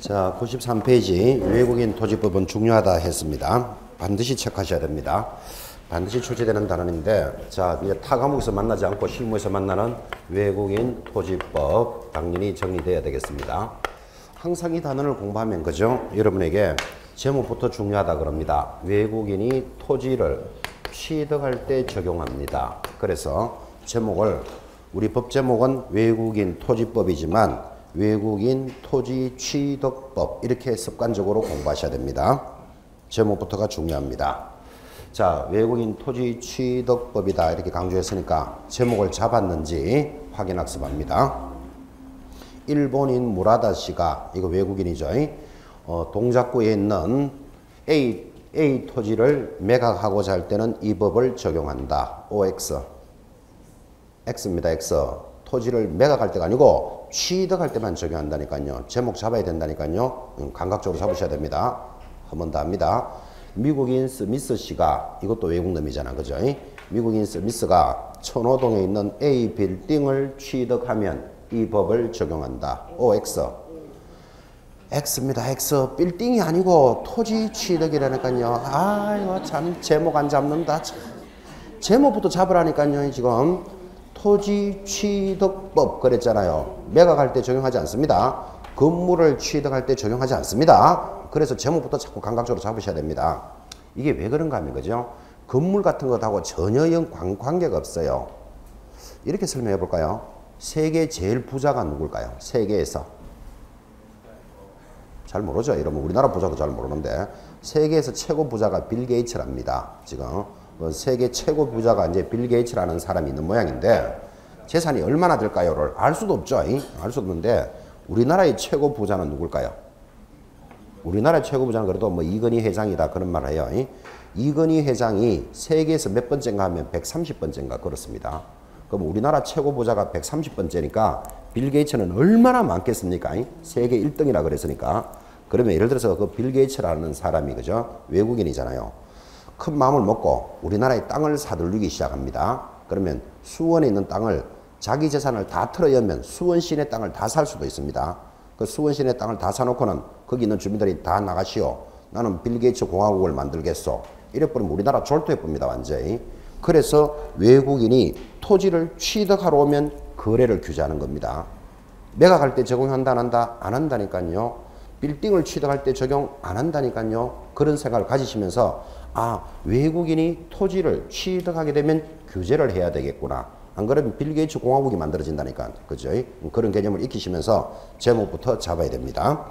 자, 93페이지 외국인 토지법은 중요하다 했습니다. 반드시 체크하셔야 됩니다. 반드시 출제되는 단원인데, 자, 이제 타 과목에서 만나지 않고 실무에서 만나는 외국인 토지법 당연히 정리되어야 되겠습니다. 항상 이 단원을 공부하면 그죠? 여러분에게 제목부터 중요하다 그럽니다. 외국인이 토지를 취득할 때 적용합니다. 그래서 제목을 우리 법 제목은 외국인 토지법이지만 외국인 토지 취득법 이렇게 습관적으로 공부하셔야 됩니다. 제목부터가 중요합니다. 자, 외국인 토지 취득법이다 이렇게 강조했으니까 제목을 잡았는지 확인 학습합니다. 일본인 무라다 씨가 이거 외국인이죠. 동작구에 있는 A 토지를 매각하고자 할 때는 이 법을 적용한다. OX. X입니다. X. 토지를 매각할 때가 아니고 취득할 때만 적용한다니까요. 제목 잡아야 된다니까요. 감각적으로 잡으셔야 됩니다. 한 번 더 합니다. 미국인 스미스 씨가 이것도 외국놈이잖아. 그죠? 미국인 스미스가 천호동에 있는 A 빌딩을 취득하면 이 법을 적용한다. OX. X입니다. X. 빌딩이 아니고 토지 취득이라니까요. 아이고 참 제목 안 잡는다. 참. 제목부터 잡으라니까요. 지금 토지 취득법 그랬잖아요. 매각할 때 적용하지 않습니다. 건물을 취득할 때 적용하지 않습니다. 그래서 제목부터 자꾸 감각적으로 잡으셔야 됩니다. 이게 왜 그런가 하면 그죠? 건물 같은 것하고 전혀 관계가 없어요. 이렇게 설명해 볼까요? 세계 제일 부자가 누굴까요? 세계에서. 잘 모르죠. 이러면 우리나라 부자도 잘 모르는데 세계에서 최고 부자가 빌 게이츠랍니다. 지금 세계 최고 부자가 이제 빌 게이츠라는 사람이 있는 모양인데 재산이 얼마나 될까요를 알 수도 없죠. 알 수 없는데 우리나라의 최고 부자는 누굴까요? 우리나라의 최고 부자는 그래도 뭐 이건희 회장이다 그런 말을 해요. 이건희 회장이 세계에서 몇 번째인가 하면 130번째인가 그렇습니다. 그럼 우리나라 최고 부자가 130번째니까 빌 게이츠는 얼마나 많겠습니까? 세계 1등이라 그랬으니까. 그러면 예를 들어서 그 빌 게이츠라는 사람이 그죠? 외국인이잖아요. 큰 마음을 먹고 우리나라의 땅을 사들이기 시작합니다. 그러면 수원에 있는 땅을 자기 재산을 다 털어여면 수원 시내 땅을 다 살 수도 있습니다. 그 수원 시내 땅을 다 사놓고는 거기 있는 주민들이 다 나가시오. 나는 빌 게이츠 공화국을 만들겠소. 이래버리면 우리나라 졸도해봅니다. 완전히. 그래서 외국인이 토지를 취득하러 오면 거래를 규제하는 겁니다. 매각할 때 적용한다 안 한다? 안 한다니까요. 빌딩을 취득할 때 적용 안 한다니까요. 그런 생각을 가지시면서 아, 외국인이 토지를 취득하게 되면 규제를 해야 되겠구나. 안 그러면 빌 게이츠 공화국이 만들어진다니까. 그죠? 그런 개념을 익히시면서 제목부터 잡아야 됩니다.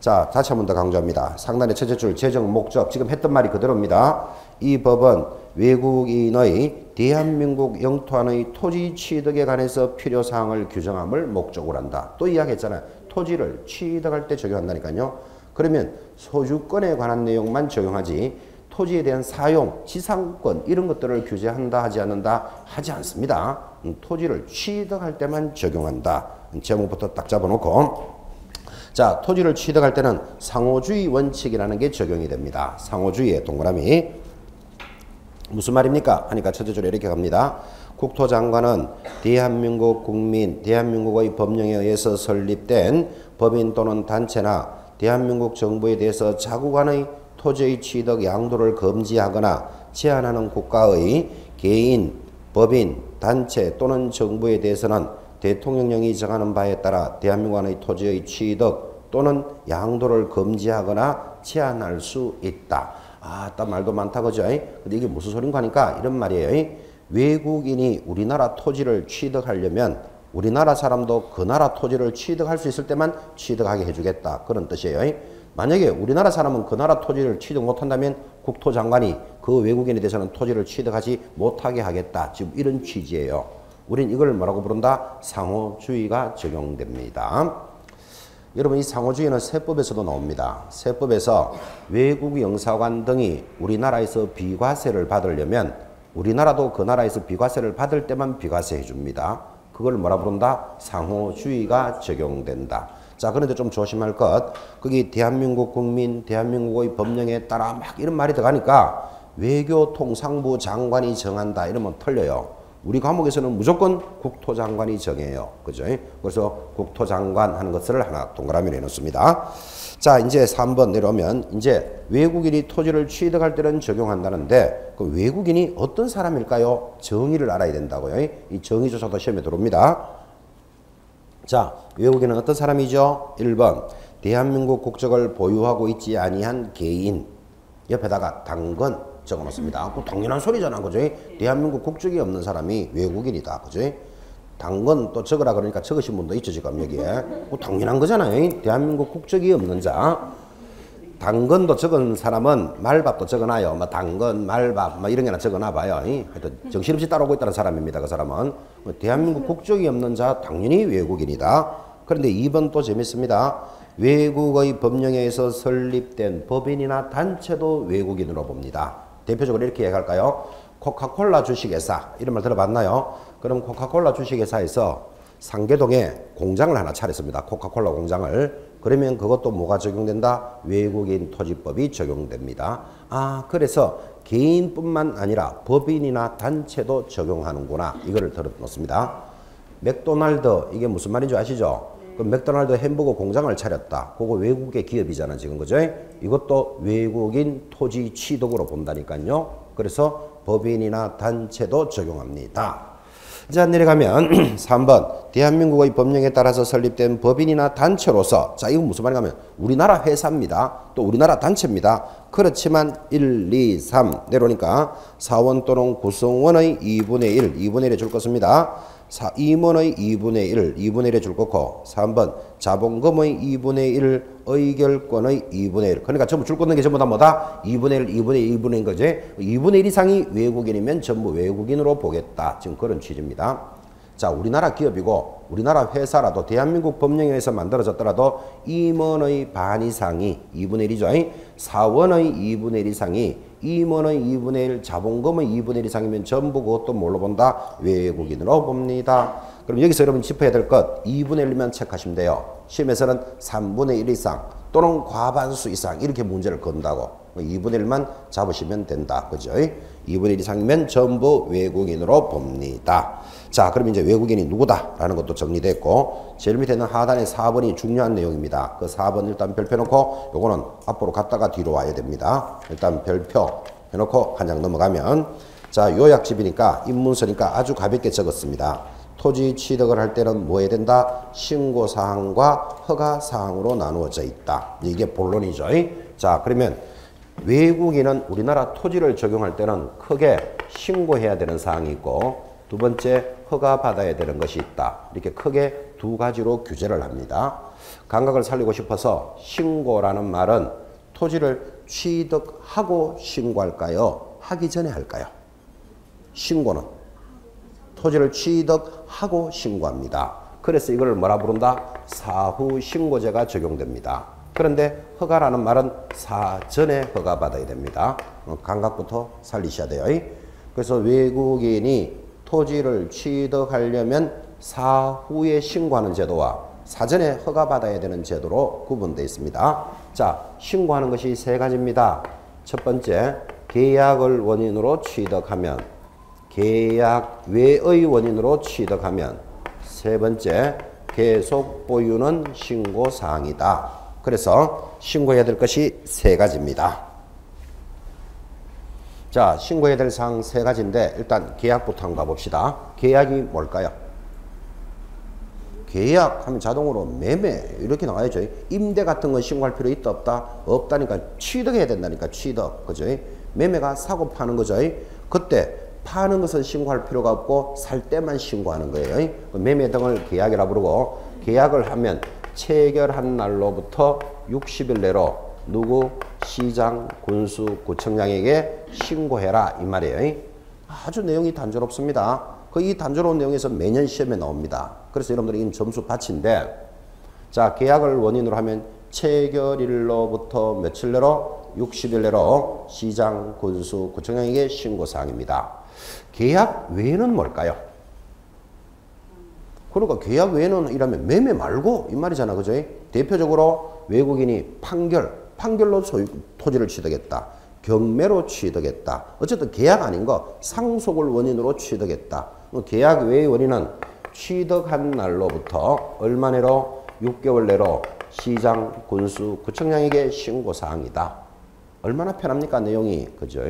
자, 다시 한 번 더 강조합니다. 상단의 첫째 줄 재정 목적. 지금 했던 말이 그대로입니다. 이 법은 외국인의 대한민국 영토 안의 토지 취득에 관해서 필요사항을 규정함을 목적으로 한다. 또 이야기했잖아요. 토지를 취득할 때 적용한다니까요. 그러면 소유권에 관한 내용만 적용하지 토지에 대한 사용, 지상권 이런 것들을 규제한다 하지 않는다 하지 않습니다. 토지를 취득할 때만 적용한다. 제목부터 딱 잡아놓고 자, 토지를 취득할 때는 상호주의 원칙이라는 게 적용이 됩니다. 상호주의의 동그라미. 무슨 말입니까? 하니까 첫째 줄에 이렇게 갑니다. 국토장관은 대한민국 국민, 대한민국의 법령에 의해서 설립된 법인 또는 단체나 대한민국 정부에 대해서 자국간의 토지의 취득 양도를 금지하거나 제한하는 국가의 개인, 법인, 단체 또는 정부에 대해서는 대통령령이 정하는 바에 따라 대한민국 안의 토지의 취득 또는 양도를 금지하거나 제한할 수 있다. 아, 딱 말도 많다 그죠? 근데 이게 무슨 소린가 하니까 이런 말이에요. 외국인이 우리나라 토지를 취득하려면 우리나라 사람도 그 나라 토지를 취득할 수 있을 때만 취득하게 해주겠다. 그런 뜻이에요. 만약에 우리나라 사람은 그 나라 토지를 취득 못한다면 국토장관이 그 외국인에 대해서는 토지를 취득하지 못하게 하겠다. 지금 이런 취지예요. 우린 이걸 뭐라고 부른다? 상호주의가 적용됩니다. 여러분 이 상호주의는 세법에서도 나옵니다. 세법에서 외국 영사관 등이 우리나라에서 비과세를 받으려면 우리나라도 그 나라에서 비과세를 받을 때만 비과세 해줍니다. 그걸 뭐라 부른다? 상호주의가 적용된다. 자, 그런데 좀 조심할 것. 거기 대한민국 국민, 대한민국의 법령에 따라 막 이런 말이 들어가니까 외교통상부 장관이 정한다 이러면 틀려요. 우리 과목에서는 무조건 국토장관이 정해요. 그죠? 그래서 국토장관 하는 것을 하나 동그라미로 해놓습니다. 자, 이제 3번 내려오면 이제 외국인이 토지를 취득할 때는 적용한다는데 그 외국인이 어떤 사람일까요? 정의를 알아야 된다고요. 이 정의조차도 시험에 들어옵니다. 자, 외국인은 어떤 사람이죠? 1번 대한민국 국적을 보유하고 있지 아니한 개인. 옆에다가 당근 적어놓습니다. 그 당연한 소리잖아, 그죠? 대한민국 국적이 없는 사람이 외국인이다, 그죠? 당근 또 적으라 그러니까 적으신 분도 있죠, 지금 여기에. 그 당연한 거잖아요. 대한민국 국적이 없는 자. 당근도 적은 사람은 말밥도 적어놔요. 뭐 당근, 말밥, 뭐 이런 게나 적어놔봐요. 하여튼 정신없이 따라오고 있다는 사람입니다, 그 사람은. 대한민국 국적이 없는 자, 당연히 외국인이다. 그런데 2번 또 재밌습니다. 외국의 법령에 의해서 설립된 법인이나 단체도 외국인으로 봅니다. 대표적으로 이렇게 얘기할까요? 코카콜라 주식회사 이런 말 들어봤나요? 그럼 코카콜라 주식회사에서 상계동에 공장을 하나 차렸습니다. 코카콜라 공장을. 그러면 그것도 뭐가 적용된다? 외국인 토지법이 적용됩니다. 아, 그래서 개인뿐만 아니라 법인이나 단체도 적용하는구나. 이거를 들어놓습니다. 맥도날드 이게 무슨 말인지 아시죠? 그 맥도날드 햄버거 공장을 차렸다. 그거 외국의 기업이잖아, 지금, 그죠? 이것도 외국인 토지 취득으로 본다니까요. 그래서 법인이나 단체도 적용합니다. 자, 내려가면 3번 대한민국의 법령에 따라서 설립된 법인이나 단체로서, 자, 이건 무슨 말인가 하면 우리나라 회사입니다. 또 우리나라 단체입니다. 그렇지만 1, 2, 3 내려오니까 사원 또는 구성원의 2분의 1, 2분의 1에 줄 것입니다. 임원의 2분의 1, 2분의 1에 줄 거고 3번 자본금의 2분의 1, 의결권의 2분의 1. 그러니까 전부 줄 거는 게 전부 다 뭐다? 2분의 1, 2분의 1, 2분의 1인 거지. 2분의 1 이상이 외국인이면 전부 외국인으로 보겠다. 지금 그런 취지입니다. 자, 우리나라 기업이고 우리나라 회사라도 대한민국 법령에 의해서 만들어졌더라도 임원의 반 이상이 2분의 1이죠. 사원의 2분의 1 이상이 임원의 2분의 1, 자본금의 2분의 1 이상이면 전부 그것도 뭘로 본다? 외국인으로 봅니다. 그럼 여기서 여러분 짚어야 될 것 2분의 1면 체크하시면 돼요. 시험에서는 3분의 1 이상 또는 과반수 이상 이렇게 문제를 건다고 2분의 1만 잡으시면 된다. 그죠? 2분의 1 이상이면 전부 외국인으로 봅니다. 자, 그럼 이제 외국인이 누구다? 라는 것도 정리됐고, 제일 밑에 있는 하단에 4번이 중요한 내용입니다. 그 4번 일단 별표 해놓고, 요거는 앞으로 갔다가 뒤로 와야 됩니다. 일단 별표 해놓고 한 장 넘어가면, 자, 요약집이니까, 입문서니까 아주 가볍게 적었습니다. 토지 취득을 할 때는 뭐 해야 된다? 신고사항과 허가사항으로 나누어져 있다. 이게 본론이죠. 자, 그러면 외국인은 우리나라 토지를 적용할 때는 크게 신고해야 되는 사항이 있고, 두 번째 허가받아야 되는 것이 있다. 이렇게 크게 두 가지로 규제를 합니다. 감각을 살리고 싶어서 신고라는 말은 토지를 취득하고 신고할까요? 하기 전에 할까요? 신고는 토지를 취득하고 신고합니다. 그래서 이걸 뭐라 부른다? 사후 신고제가 적용됩니다. 그런데 허가라는 말은 사전에 허가받아야 됩니다. 감각부터 살리셔야 돼요. 그래서 외국인이 토지를 취득하려면 사후에 신고하는 제도와 사전에 허가받아야 되는 제도로 구분되어 있습니다. 자, 신고하는 것이 세 가지입니다. 첫 번째, 계약을 원인으로 취득하면, 계약 외의 원인으로 취득하면, 세 번째, 계속 보유는 신고사항이다. 그래서 신고해야 될 것이 세 가지입니다. 자, 신고해야 될 사항 세 가지인데 일단 계약부터 한번 가봅시다. 계약이 뭘까요? 계약하면 자동으로 매매 이렇게 나와야죠. 임대 같은 건 신고할 필요 있다 없다? 없다니까 취득해야 된다니까 취득. 그죠? 매매가 사고 파는 거죠. 그때 파는 것은 신고할 필요가 없고 살 때만 신고하는 거예요. 매매 등을 계약이라 부르고 계약을 하면 체결한 날로부터 60일 내로 누구? 시장, 군수, 구청장에게 신고해라 이 말이에요. 아주 내용이 단조롭습니다. 그 이 단조로운 내용에서 매년 시험에 나옵니다. 그래서 여러분들이 점수 받치인데, 자, 계약을 원인으로 하면 체결일로부터 며칠 내로? 60일 내로 시장, 군수, 구청장에게 신고사항입니다. 계약 외에는 뭘까요? 그러니까 계약 외에는 이라면 매매 말고 이 말이잖아, 그죠? 대표적으로 외국인이 판결로 토지를 취득했다. 경매로 취득했다. 어쨌든 계약 아닌 거 상속을 원인으로 취득했다. 계약 외의 원인은 취득한 날로부터 얼마 내로? 6개월 내로 시장, 군수, 구청장에게 신고사항이다. 얼마나 편합니까? 내용이. 그죠?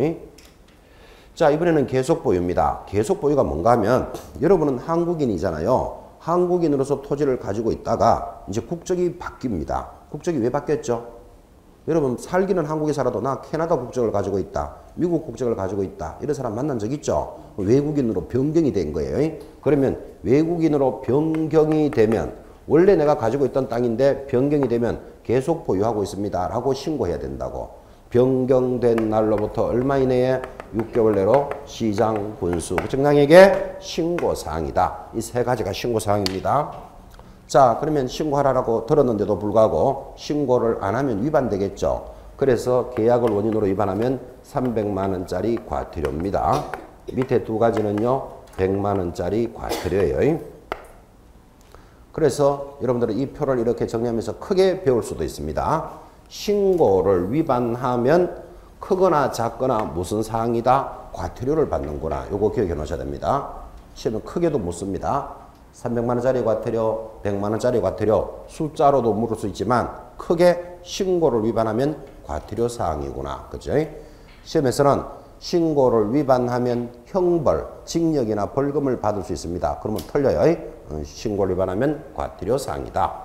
자, 이번에는 계속보유입니다. 계속보유가 뭔가 하면 여러분은 한국인이잖아요. 한국인으로서 토지를 가지고 있다가 이제 국적이 바뀝니다. 국적이 왜 바뀌었죠? 여러분 살기는 한국에 살아도 나 캐나다 국적을 가지고 있다. 미국 국적을 가지고 있다. 이런 사람 만난 적 있죠? 외국인으로 변경이 된 거예요. 그러면 외국인으로 변경이 되면 원래 내가 가지고 있던 땅인데 변경이 되면 계속 보유하고 있습니다. 라고 신고해야 된다고. 변경된 날로부터 얼마 이내에 6개월 내로 시장, 군수, 구청장에게 신고사항이다. 이 세 가지가 신고사항입니다. 자, 그러면 신고하라고 들었는데도 불구하고 신고를 안 하면 위반되겠죠. 그래서 계약을 원인으로 위반하면 300만 원짜리 과태료입니다. 밑에 두 가지는요. 100만 원짜리 과태료예요. 그래서 여러분들은 이 표를 이렇게 정리하면서 크게 배울 수도 있습니다. 신고를 위반하면 크거나 작거나 무슨 사항이다? 과태료를 받는구나. 요거 기억해 놓으셔야 됩니다. 시험은 크게도 묻습니다. 300만 원짜리 과태료, 100만 원짜리 과태료 숫자로도 물을 수 있지만 크게 신고를 위반하면 과태료 사항이구나. 그죠? 시험에서는 신고를 위반하면 형벌, 징역이나 벌금을 받을 수 있습니다. 그러면 틀려요. 신고를 위반하면 과태료 사항이다.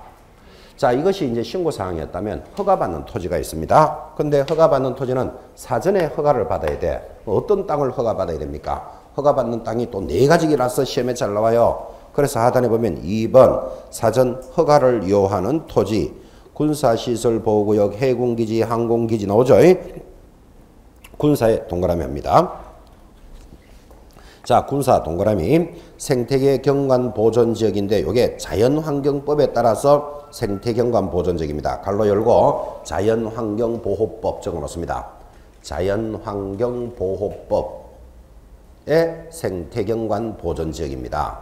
자, 이것이 이제 신고사항이었다면 허가받는 토지가 있습니다. 근데 허가받는 토지는 사전에 허가를 받아야 돼. 어떤 땅을 허가받아야 됩니까? 허가받는 땅이 또 4가지라서 시험에 잘 나와요. 그래서 하단에 보면 2번 사전 허가를 요하는 토지, 군사시설보호구역, 해군기지, 항공기지 나오죠? 군사에 동그라미 합니다. 자, 군사 동그라미 생태계 경관 보존지역인데 이게 자연환경법에 따라서 생태경관 보존지역입니다. 갈로 열고 자연환경보호법 적어놓습니다. 자연환경보호법의 생태경관 보존지역입니다.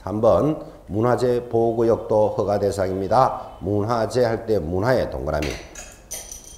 3번 문화재 보호구역도 허가 대상입니다. 문화재 할 때 문화의 동그라미.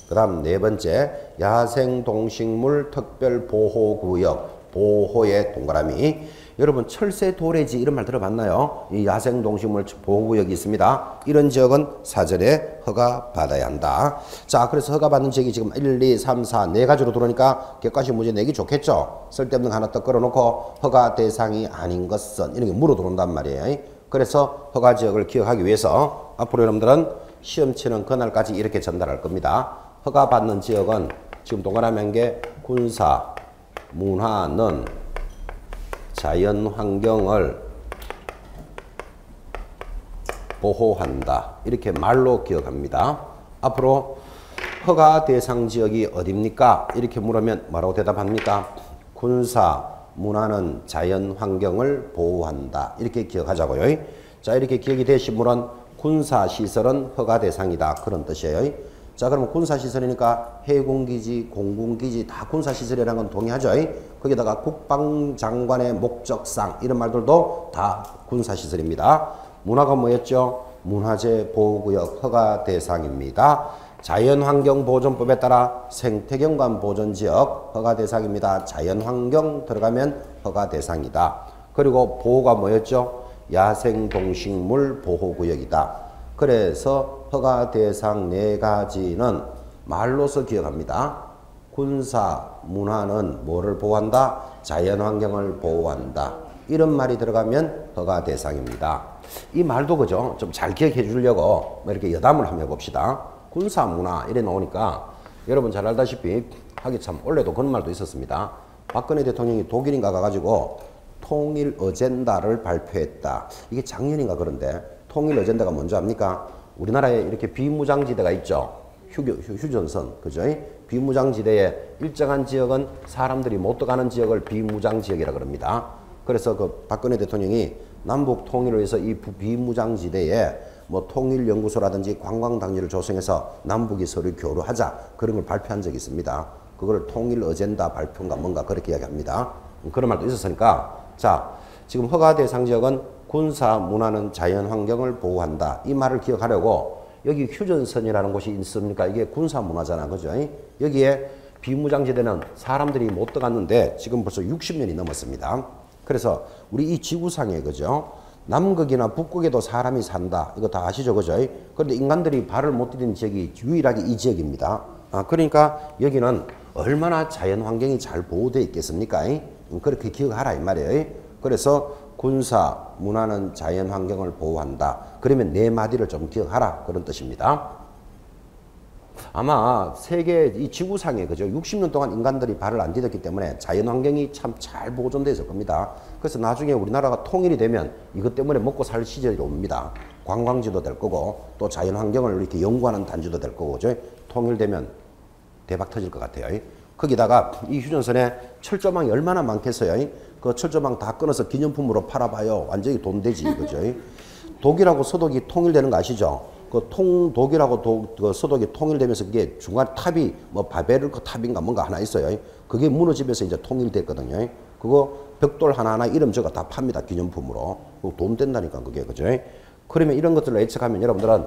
그 다음 4번째 야생동식물 특별보호구역 보호의 동그라미. 여러분 철새 도래지 이런 말 들어봤나요? 이 야생동식물 보호구역이 있습니다. 이런 지역은 사전에 허가 받아야 한다. 자, 그래서 허가 받는 지역이 지금 1, 2, 3, 4 4가지로 들어오니까 객관식 문제 내기 좋겠죠. 쓸데없는 거 하나 딱 끌어놓고 허가 대상이 아닌 것은 이런 게 물어 들어온단 말이에요. 그래서 허가 지역을 기억하기 위해서 앞으로 여러분들은 시험 치는 그날까지 이렇게 전달할 겁니다. 허가 받는 지역은 지금 동그라미 한 게 군사, 문화는 자연환경을 보호한다. 이렇게 말로 기억합니다. 앞으로 허가 대상 지역이 어딥니까? 이렇게 물으면 뭐라고 대답합니까? 군사, 문화는 자연환경을 보호한다. 이렇게 기억하자고요. 자, 이렇게 기억이 되신 분은 군사시설은 허가 대상이다. 그런 뜻이에요. 자, 그러면 군사시설이니까 해군기지, 공군기지 다 군사시설이라는 건 동의하죠. 거기다가 국방장관의 목적상 이런 말들도 다 군사시설입니다. 문화가 뭐였죠? 문화재 보호구역 허가 대상입니다. 자연환경보존법에 따라 생태경관 보존지역 허가 대상입니다. 자연환경 들어가면 허가 대상이다. 그리고 보호가 뭐였죠? 야생동식물 보호구역이다. 그래서 허가 대상 4가지는 말로서 기억합니다. 군사, 문화는 뭐를 보호한다? 자연환경을 보호한다. 이런 말이 들어가면 허가 대상입니다. 이 말도 그죠? 좀 잘 기억해 주려고 이렇게 여담을 한번 해봅시다. 군사, 문화 이래 나오니까 여러분 잘 알다시피 하기 참 원래도 그런 말도 있었습니다. 박근혜 대통령이 독일인가 가가지고 통일 어젠다를 발표했다. 이게 작년인가 그런데 통일 어젠다가 뭔지 압니까? 우리나라에 이렇게 비무장지대가 있죠. 휴전선, 그죠? 비무장지대에 일정한 지역은 사람들이 못 들어가는 지역을 비무장지역이라 그럽니다. 그래서 그 박근혜 대통령이 남북 통일을 위해서 이 비무장지대에 뭐 통일연구소라든지 관광단지를 조성해서 남북이 서로 교류하자 그런 걸 발표한 적이 있습니다. 그걸 통일 어젠다 발표인가 뭔가 그렇게 이야기합니다. 그런 말도 있었으니까 자, 지금 허가 대상 지역은 군사, 문화는 자연환경을 보호한다. 이 말을 기억하려고 여기 휴전선이라는 곳이 있습니까? 이게 군사 문화잖아. 그죠? 여기에 비무장지대는 사람들이 못 들어갔는데 지금 벌써 60년이 넘었습니다. 그래서 우리 이 지구상에 그죠? 남극이나 북극에도 사람이 산다. 이거 다 아시죠? 그죠? 그런데 인간들이 발을 못 디디는 지역이 유일하게 이 지역입니다. 그러니까 여기는 얼마나 자연 환경이 잘 보호되어 있겠습니까? 그렇게 기억하라 이 말이에요. 그래서 군사, 문화는 자연 환경을 보호한다. 그러면 네 마디를 좀 기억하라. 그런 뜻입니다. 아마 세계 이 지구상에 그죠 60년 동안 인간들이 발을 안 디뎠기 때문에 자연 환경이 참 잘 보존되어 있을 겁니다. 그래서 나중에 우리나라가 통일이 되면 이것 때문에 먹고 살 시절이 옵니다. 관광지도 될 거고 또 자연 환경을 이렇게 연구하는 단지도 될 거고 그죠? 통일되면 대박 터질 것 같아요. 거기다가 이 휴전선에 철조망이 얼마나 많겠어요. 그 철조망 다 끊어서 기념품으로 팔아봐요. 완전히 돈 되지 그죠? 독일하고 서독이 통일되는 거 아시죠? 독일하고 그 서독이 통일되면서 그게 중간 탑이 뭐 바베르크 탑인가 뭔가 하나 있어요. 그게 무너지면서 이제 통일됐거든요. 그거 벽돌 하나하나 이름 적어 다 팝니다. 기념품으로. 돈 된다니까 그게 그죠? 그러면 이런 것들을 예측하면 여러분들은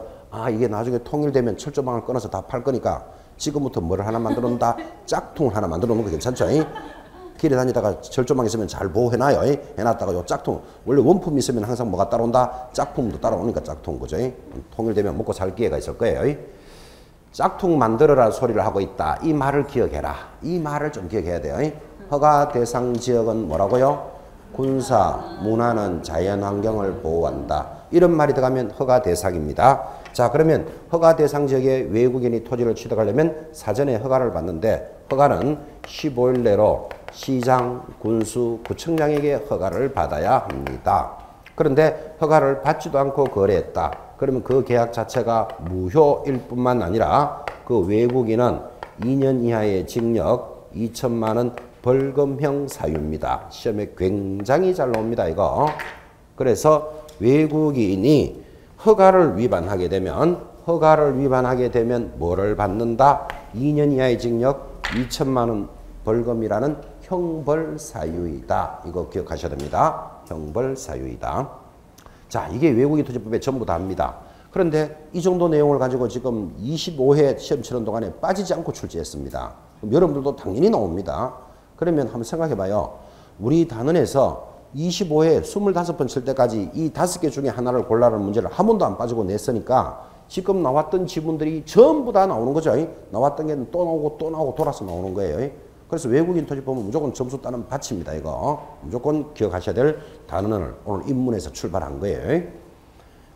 이게 나중에 통일되면 철조망을 끊어서 다 팔 거니까 지금부터 뭐를 하나 만들어 놓는다? 짝퉁을 하나 만들어 놓는 거 괜찮죠? 길에 다니다가 철조망 있으면 잘 보호해놔요. 해놨다가 요 짝퉁. 원래 원품 있으면 항상 뭐가 따라온다? 짝퉁도 따라오니까 짝퉁. 그죠? 통일되면 먹고 살 기회가 있을 거예요. 짝퉁 만들어라 소리를 하고 있다. 이 말을 기억해라. 이 말을 좀 기억해야 돼요. 허가 대상 지역은 뭐라고요? 군사, 문화는 자연 환경을 보호한다. 이런 말이 들어가면 허가 대상입니다. 자, 그러면 허가 대상 지역에 외국인이 토지를 취득하려면 사전에 허가를 받는데 허가는 15일 내로 시장, 군수, 구청장에게 허가를 받아야 합니다. 그런데 허가를 받지도 않고 거래했다. 그러면 그 계약 자체가 무효일 뿐만 아니라 그 외국인은 2년 이하의 징역, 2천만 원 벌금형 사유입니다. 시험에 굉장히 잘 나옵니다. 이거. 그래서 외국인이 허가를 위반하게 되면 뭐를 받는다? 2년 이하의 징역, 2천만 원 벌금이라는 형벌 사유이다. 이거 기억하셔야 됩니다. 형벌 사유이다. 자, 이게 외국인 토지법에 전부 다 합니다. 그런데 이 정도 내용을 가지고 지금 25회 시험 치는 동안에 빠지지 않고 출제했습니다. 그럼 여러분들도 당연히 나옵니다. 그러면 한번 생각해 봐요. 우리 단원에서 25회 25번 칠 때까지 이 5개 중에 하나를 골라라는 문제를 한 번도 안 빠지고 냈으니까 지금 나왔던 지문들이 전부 다 나오는 거죠. 나왔던 게 또 나오고 또 나오고 돌아서 나오는 거예요. 그래서 외국인 토지법은 무조건 점수 따는 받칩니다. 이거 무조건 기억하셔야 될 단원을 오늘 입문에서 출발한 거예요.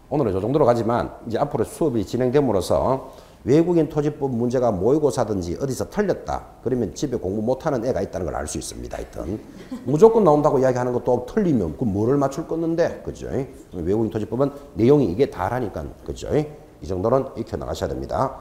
오늘은 이 정도로 가지만 이제 앞으로 수업이 진행됨으로써 외국인 토지법 문제가 모의고사든지 어디서 틀렸다. 그러면 집에 공부 못하는 애가 있다는 걸 알 수 있습니다. 하여튼 무조건 나온다고 이야기하는 것도 틀리면 그 뭐를 맞출 건데, 그죠? 외국인 토지법은 내용이 이게 다라니까, 그죠? 이 정도는 익혀 나가셔야 됩니다.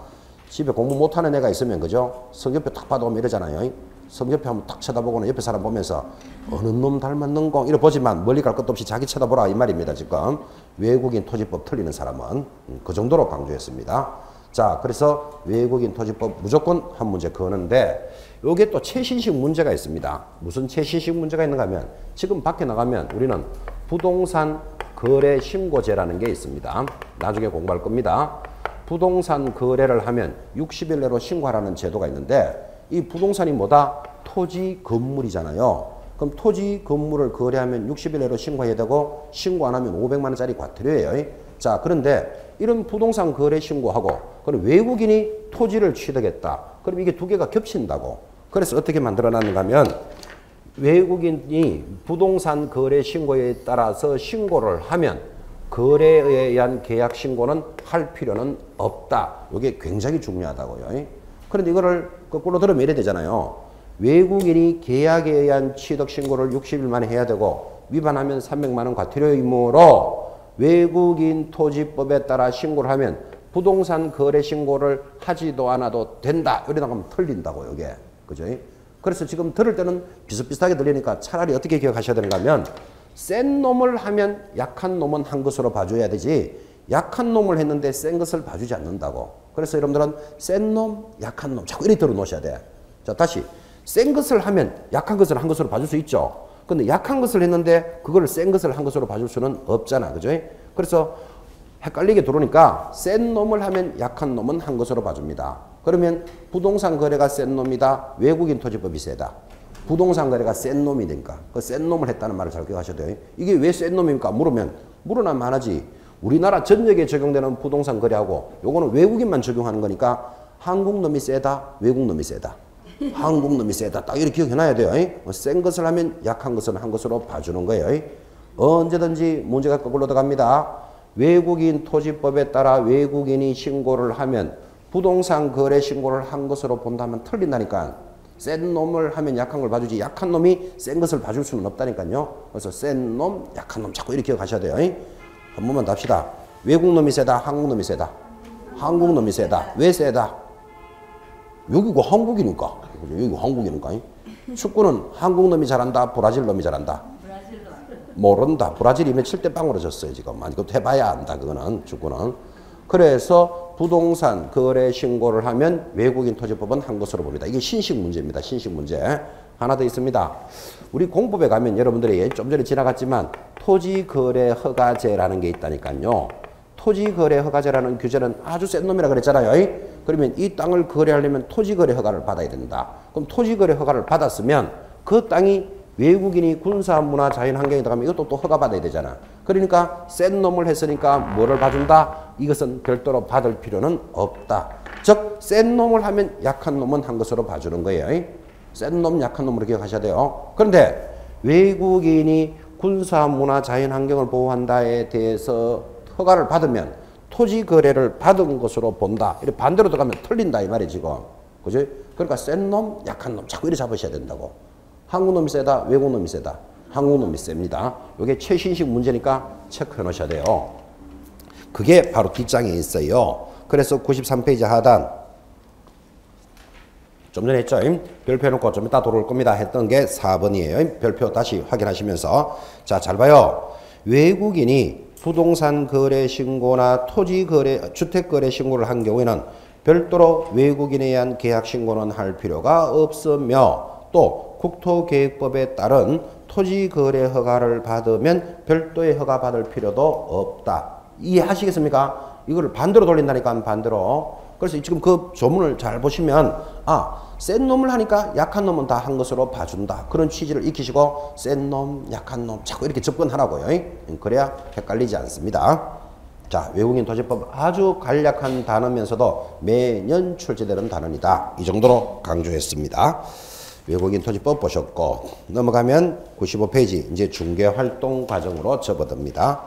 집에 공부 못하는 애가 있으면 그죠? 성적표 딱 봐도 이러잖아요. 성적표 한번 딱 쳐다보고는 옆에 사람 보면서 어느 놈 닮았는 공 이래 보지만 멀리 갈 것도 없이 자기 쳐다보라 이 말입니다. 지금 외국인 토지법 틀리는 사람은 그 정도로 강조했습니다. 자, 그래서 외국인 토지법 무조건 한 문제 거는데 요게 또 최신식 문제가 있습니다. 무슨 최신식 문제가 있는가 하면 지금 밖에 나가면 우리는 부동산 거래 신고제라는 게 있습니다. 나중에 공부할 겁니다. 부동산 거래를 하면 60일 내로 신고하라는 제도가 있는데 이 부동산이 뭐다? 토지 건물이잖아요. 그럼 토지 건물을 거래하면 60일 내로 신고해야 되고 신고 안 하면 500만 원짜리 과태료예요. 자, 그런데 이런 부동산 거래 신고하고 그럼 외국인이 토지를 취득했다. 그럼 이게 두 개가 겹친다고. 그래서 어떻게 만들어놨는가 하면 외국인이 부동산 거래 신고에 따라서 신고를 하면 거래에 의한 계약 신고는 할 필요는 없다. 이게 굉장히 중요하다고요. 그런데 이거를 거꾸로 들으면 이래 되잖아요. 외국인이 계약에 의한 취득 신고를 60일 만에 해야 되고 위반하면 300만 원 과태료이므로 외국인 토지법에 따라 신고를 하면 부동산 거래 신고를 하지도 않아도 된다. 이러다 보면 틀린다고 이게. 그죠? 그래서 지금 들을 때는 비슷비슷하게 들리니까 차라리 어떻게 기억하셔야 되는가 하면 센 놈을 하면 약한 놈은 한 것으로 봐줘야 되지 약한 놈을 했는데 센 것을 봐주지 않는다고. 그래서 여러분들은 센 놈, 약한 놈 자꾸 이렇게 들어 놓으셔야 돼. 자, 다시 센 것을 하면 약한 것을 한 것으로 봐줄 수 있죠. 근데 약한 것을 했는데 그걸 센 것을 한 것으로 봐줄 수는 없잖아. 그죠? 그래서 헷갈리게 들어오니까 센 놈을 하면 약한 놈은 한 것으로 봐줍니다. 그러면 부동산 거래가 센 놈이다. 외국인 토지법이 세다. 부동산 거래가 센 놈이 되니까 그 센 놈을 했다는 말을 잘 기억하셔야 돼요. 이게 왜 센 놈입니까? 물어나면 하지. 우리나라 전역에 적용되는 부동산 거래하고 요거는 외국인만 적용하는 거니까 한국 놈이 세다, 외국 놈이 세다. 한국 놈이 세다. 딱 이렇게 기억해놔야 돼요. 센 것을 하면 약한 것은 한 것으로 봐주는 거예요. 언제든지 문제가 거꾸로 들어갑니다. 외국인 토지법에 따라 외국인이 신고를 하면 부동산 거래 신고를 한 것으로 본다면 틀린다니까. 센 놈을 하면 약한 걸 봐주지 약한 놈이 센 것을 봐줄 수는 없다니까요. 그래서 센 놈, 약한 놈 자꾸 이렇게 기억하셔야 돼요. 한 번만 더 합시다. 외국 놈이 세다, 한국 놈이 세다. 한국 놈이 세다. 왜 세다? 여기가 한국이니까. 여기가 한국이니까. 축구는 한국 놈이 잘한다, 브라질 놈이 잘한다. 모른다. 브라질이면 7대 0으로 졌어요, 지금. 그것도 해봐야 안다, 그거는, 축구는. 그래서 부동산 거래 신고를 하면 외국인 토지법은 한 것으로 봅니다. 이게 신식 문제입니다. 신식 문제. 하나 더 있습니다. 우리 공법에 가면 여러분들이 좀 전에 지나갔지만 토지거래 허가제라는 게 있다니까요. 토지거래 허가제라는 규제는 아주 센 놈이라 그랬잖아요. 그러면 이 땅을 거래하려면 토지거래 허가를 받아야 된다. 그럼 토지거래 허가를 받았으면 그 땅이 외국인이 군사, 문화, 자연 환경에 들어가면 이것도 또 허가받아야 되잖아. 그러니까 센 놈을 했으니까 뭐를 봐준다? 이것은 별도로 받을 필요는 없다. 즉, 센 놈을 하면 약한 놈은 한 것으로 봐주는 거예요. 센 놈, 약한 놈으로 기억하셔야 돼요. 그런데 외국인이 군사, 문화, 자연 환경을 보호한다에 대해서 허가를 받으면 토지 거래를 받은 것으로 본다. 이렇게 반대로 들어가면 틀린다 이 말이에요, 지금. 그죠? 그러니까 센 놈, 약한 놈 자꾸 이렇게 잡으셔야 된다고. 한국 놈이 세다, 외국 놈이 세다. 한국 놈이 셉니다. 이게 최신식 문제니까 체크해 놓으셔야 돼요. 그게 바로 뒷장에 있어요. 그래서 93페이지 하단. 좀 전에 했죠? 별표 해놓고 좀 이따 돌아올 겁니다. 했던 게 4번이에요. 별표 다시 확인하시면서. 자, 잘 봐요. 외국인이 부동산 거래 신고나 토지 거래, 주택 거래 신고를 한 경우에는 별도로 외국인에 의한 계약 신고는 할 필요가 없으며 또 국토계획법에 따른 토지거래 허가를 받으면 별도의 허가 받을 필요도 없다. 이해하시겠습니까? 이걸 반대로 돌린다니까, 반대로. 그래서 지금 그 조문을 잘 보시면 센 놈을 하니까 약한 놈은 다 한 것으로 봐준다. 그런 취지를 익히시고 센 놈, 약한 놈 자꾸 이렇게 접근하라고요. 그래야 헷갈리지 않습니다. 자, 외국인 토지법 아주 간략한 단어면서도 매년 출제되는 단어이다. 이 정도로 강조했습니다. 외국인 토지법 보셨고 넘어가면 95페이지 이제 중개활동 과정으로 접어듭니다.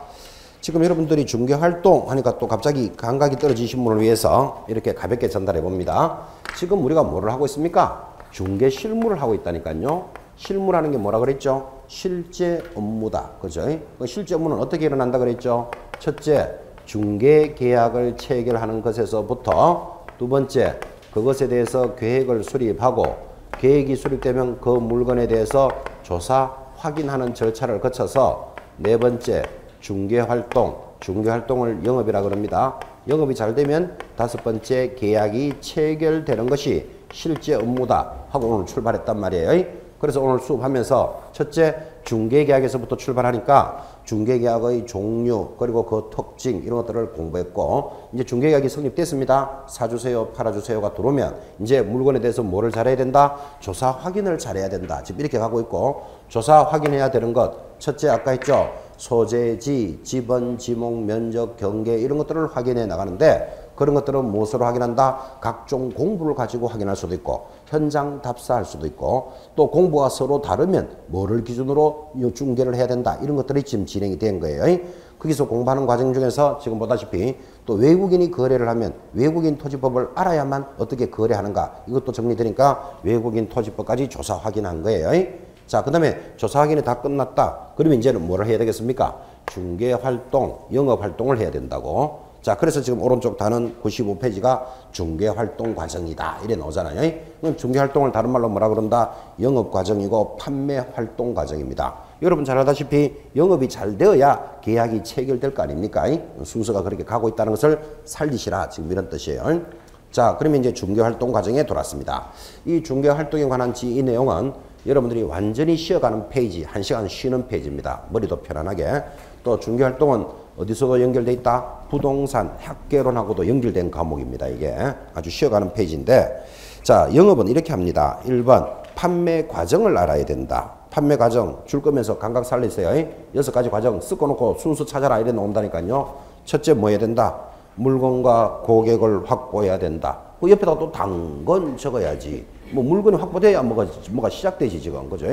지금 여러분들이 중개활동 하니까 또 갑자기 감각이 떨어지신 분을 위해서 이렇게 가볍게 전달해 봅니다. 지금 우리가 뭐를 하고 있습니까? 중개 실무를 하고 있다니까요. 실무라는 게 뭐라 그랬죠? 실제 업무다. 그죠? 실제 업무는 어떻게 일어난다 그랬죠? 첫째, 중개 계약을 체결하는 것에서부터 두 번째, 그것에 대해서 계획을 수립하고 계획이 수립되면 그 물건에 대해서 조사, 확인하는 절차를 거쳐서 네 번째, 중개활동. 중개활동을 영업이라 그럽니다. 영업이 잘 되면 다섯 번째, 계약이 체결되는 것이 실제 업무다 하고 오늘 출발했단 말이에요. 그래서 오늘 수업하면서 첫째, 중개계약에서부터 출발하니까 중개계약의 종류 그리고 그 특징 이런 것들을 공부했고 이제 중개계약이 성립됐습니다. 사주세요, 팔아주세요가 들어오면 이제 물건에 대해서 뭐를 잘해야 된다? 조사 확인을 잘해야 된다. 지금 이렇게 가고 있고 조사 확인해야 되는 것 첫째 아까 했죠. 소재지, 지번, 지목, 면적, 경계 이런 것들을 확인해 나가는데 그런 것들은 무엇으로 확인한다? 각종 공부를 가지고 확인할 수도 있고 현장 답사할 수도 있고 또 공부가 서로 다르면 뭐를 기준으로 중개를 해야 된다. 이런 것들이 지금 진행이 된 거예요. 거기서 공부하는 과정 중에서 지금 보다시피 또 외국인이 거래를 하면 외국인 토지법을 알아야만 어떻게 거래하는가 이것도 정리되니까 외국인 토지법까지 조사 확인한 거예요. 자, 그 다음에 조사 확인이 다 끝났다. 그러면 이제는 뭐를 해야 되겠습니까? 중개활동, 영업활동을 해야 된다고. 자, 그래서 지금 오른쪽 단은 95페이지가 중개활동 과정이다. 이래 나오잖아요. 그럼 중개활동을 다른 말로 뭐라 그런다? 영업과정이고 판매활동 과정입니다. 여러분 잘 알다시피 영업이 잘 되어야 계약이 체결될 거 아닙니까? 순서가 그렇게 가고 있다는 것을 살리시라. 지금 이런 뜻이에요. 자, 그러면 이제 중개활동 과정에 돌아왔습니다. 이 중개활동에 관한 이 내용은 여러분들이 완전히 쉬어가는 페이지, 1시간 쉬는 페이지입니다. 머리도 편안하게. 또 중개활동은 어디서도 연결돼 있다? 부동산, 학개론하고도 연결된 과목입니다. 이게 아주 쉬어가는 페이지인데 자, 영업은 이렇게 합니다. 1번 판매 과정을 알아야 된다. 판매 과정 줄 거면서 감각 살리세요. 6가지 과정 섞어놓고 순수 찾아라 이래 나온다니까요. 첫째 뭐 해야 된다? 물건과 고객을 확보해야 된다. 그 옆에다가 또 당근 적어야지. 뭐 물건이 확보돼야 뭐가 시작되지 지금. 그죠?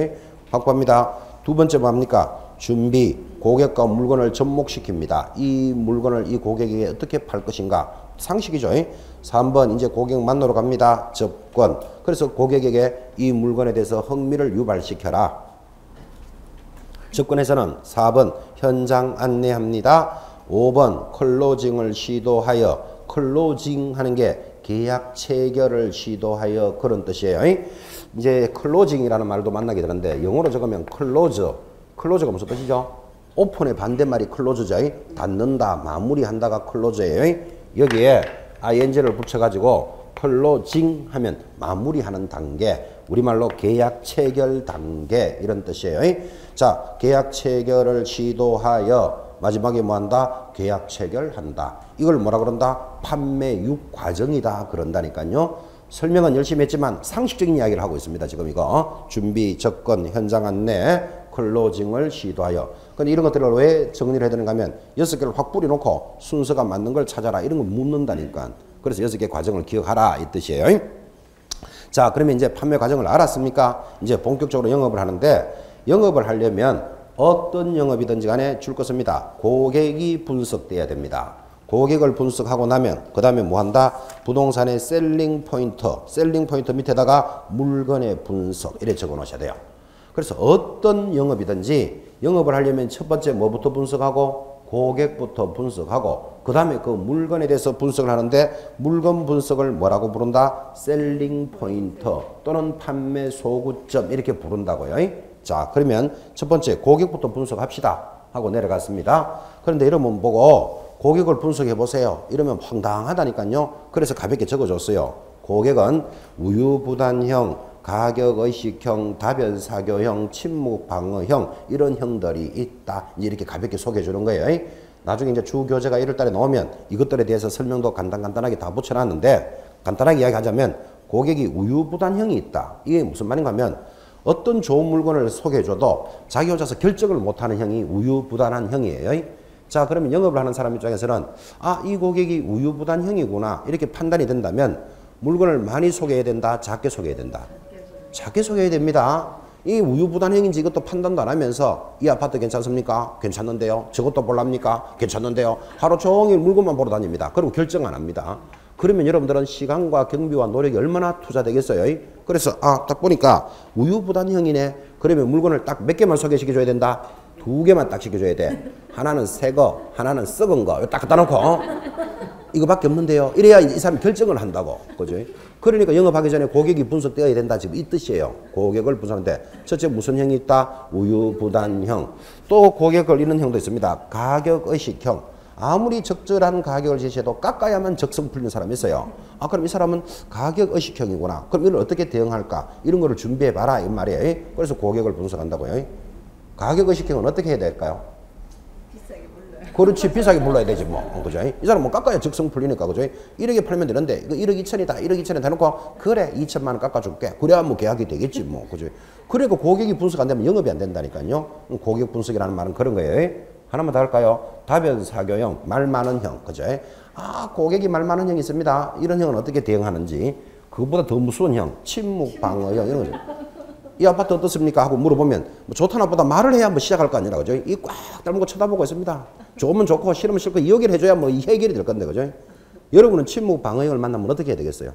확보합니다. 두 번째 뭡니까? 준비. 고객과 물건을 접목시킵니다. 이 물건을 이 고객에게 어떻게 팔 것인가? 상식이죠. 3번 이제 고객 만나러 갑니다. 접권. 그래서 고객에게 이 물건에 대해서 흥미를 유발시켜라. 접근에서는 4번 현장 안내합니다. 5번 클로징을 시도하여. 클로징 하는 게 계약 체결을 시도하여 그런 뜻이에요. 이제 클로징이라는 말도 만나게 되는데 영어로 적으면 클로즈. 클로즈가 무슨 뜻이죠? 오픈의 반대말이 클로즈죠. 닫는다, 마무리한다가 클로즈예요. 여기에 ing를 붙여가지고 클로징 하면 마무리하는 단계, 우리말로 계약 체결 단계 이런 뜻이에요. 자, 계약 체결을 시도하여 마지막에 뭐한다? 계약 체결한다. 이걸 뭐라 그런다? 판매육 과정이다 그런다니까요. 설명은 열심히 했지만 상식적인 이야기를 하고 있습니다. 지금 이거 준비, 접근, 현장 안내, 클로징을 시도하여. 근데 이런 것들을 왜 정리를 해야 되는가 하면 6개를 확 뿌려놓고 순서가 맞는 걸 찾아라 이런 거 묻는다니까. 그래서 6개 과정을 기억하라 이 뜻이에요. 자, 그러면 이제 판매 과정을 알았습니까? 이제 본격적으로 영업을 하는데, 영업을 하려면 어떤 영업이든지 간에 줄 것입니다. 고객이 분석돼야 됩니다. 고객을 분석하고 나면 그 다음에 뭐 한다? 부동산의 셀링 포인트 밑에다가 물건의 분석 이렇게 적어 놓으셔야 돼요. 그래서 어떤 영업이든지 영업을 하려면 첫 번째 뭐부터 분석하고? 고객부터 분석하고 그 다음에 그 물건에 대해서 분석을 하는데, 물건 분석을 뭐라고 부른다? 셀링 포인트 또는 판매 소구점 이렇게 부른다고요. 자, 그러면 첫 번째 고객부터 분석합시다 하고 내려갔습니다. 그런데 이러면 보고 고객을 분석해 보세요 이러면 황당하다니까요. 그래서 가볍게 적어줬어요. 고객은 우유부단형, 가격의식형, 다변사교형, 침묵방어형 이런 형들이 있다. 이렇게 가볍게 소개해 주는 거예요. 나중에 이제 주교재가 1월달에 나오면 이것들에 대해서 설명도 간단하게 다 붙여놨는데, 간단하게 이야기하자면 고객이 우유부단형이 있다. 이게 무슨 말인가 하면 어떤 좋은 물건을 소개해줘도 자기 혼자서 결정을 못하는 형이 우유부단한 형이에요. 자, 그러면 영업을 하는 사람 입장에서는 아, 이 고객이 우유부단형이구나 이렇게 판단이 된다면 물건을 많이 소개해야 된다, 작게 소개해야 된다? 작게 소개해야 됩니다. 이 우유부단형인지 이것도 판단도 안 하면서 이 아파트 괜찮습니까? 괜찮는데요. 저것도 볼랍니까? 괜찮는데요. 하루 종일 물건만 보러 다닙니다. 그리고 결정 안 합니다. 그러면 여러분들은 시간과 경비와 노력이 얼마나 투자되겠어요? 그래서 딱 보니까 우유부단형이네. 그러면 물건을 딱 몇 개만 소개시켜줘야 된다? 2개만 딱 시켜줘야 돼. 하나는 새 거, 하나는 썩은 거. 딱 갖다 놓고 이거밖에 없는데요. 이래야 이 사람이 결정을 한다고. 그죠? 그러니까 영업하기 전에 고객이 분석되어야 된다. 지금 이 뜻이에요. 고객을 분석하는데 첫째 무슨 형이 있다? 우유부단형. 또 고객을 잃는 형도 있습니다. 가격의식형. 아무리 적절한 가격을 제시해도 깎아야만 적성 풀리는 사람이 있어요. 그럼 이 사람은 가격의식형이구나. 그럼 이걸 어떻게 대응할까? 이런 거를 준비해봐라 이 말이에요. 그래서 고객을 분석한다고요. 가격의식형은 어떻게 해야 될까요? 비싸게 불러요. 그렇지, 비싸게 불러야 되지 뭐. 그죠? 이 사람 뭐 깎아야 적성 풀리니까. 그죠? 1억에 팔면 되는데 이거 1억 2천이다. 1억 2천에 대놓고 그래 2천만 원 깎아줄게. 그래야 뭐 계약이 되겠지 뭐. 그죠? 그러니까 고객이 분석 안 되면 영업이 안 된다니까요. 고객 분석이라는 말은 그런 거예요. 하나만 더 할까요? 다변사교형, 말 많은 형. 그죠? 고객이 말 많은 형이 있습니다. 이런 형은 어떻게 대응하는지. 그것보다 더 무서운 형, 침묵방어형 이런 거죠. 이 아파트 어떻습니까? 하고 물어보면 뭐 좋다 나보다 말을 해야 뭐 시작할 거 아니라. 그죠? 이 꽉 닮은 거 쳐다보고 있습니다. 좋으면 좋고 싫으면 싫고 이 얘기를 해줘야 뭐 이 해결이 될 건데. 그죠? 여러분은 침묵방어형을 만나면 어떻게 해야 되겠어요?